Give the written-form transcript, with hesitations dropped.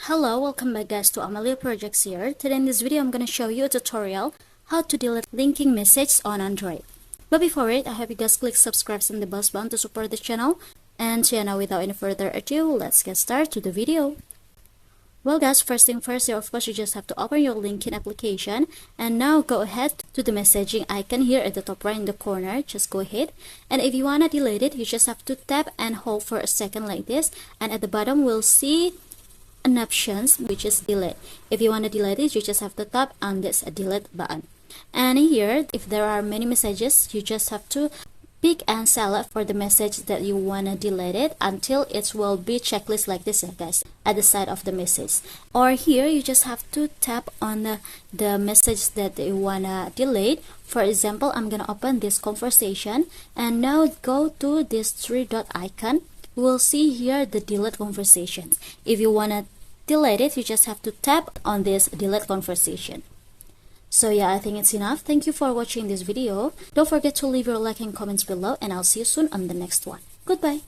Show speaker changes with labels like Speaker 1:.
Speaker 1: Hello, welcome back guys to Amalia Projects here. Today in this video I'm going to show you a tutorial how to delete linking messages on Android. But before it, I hope you guys click subscribe and the bell button to support the channel. And so now without any further ado, let's get started to the video. Well guys, first thing first, of course you just have to open your LinkedIn application and now go ahead to the messaging icon here at the top right in the corner. Just go ahead, and if you want to delete it, you just have to tap and hold for a second like this, and at the bottom we'll see an options which is delete. If you want to delete it, you just have to tap on this delete button. And here, if there are many messages, you just have to pick and select for the message that you want to delete it until it will be checklist like this guys at the side of the message. Or here you just have to tap on the message that you want to delete. For example, I'm gonna open this conversation and now go to this three dot icon. We'll see here the delete conversations. If you want to delete it, you just have to tap on this delete conversation. So yeah, I think it's enough. Thank you for watching this video. Don't forget to leave your like and comments below, and I'll see you soon on the next one. Goodbye.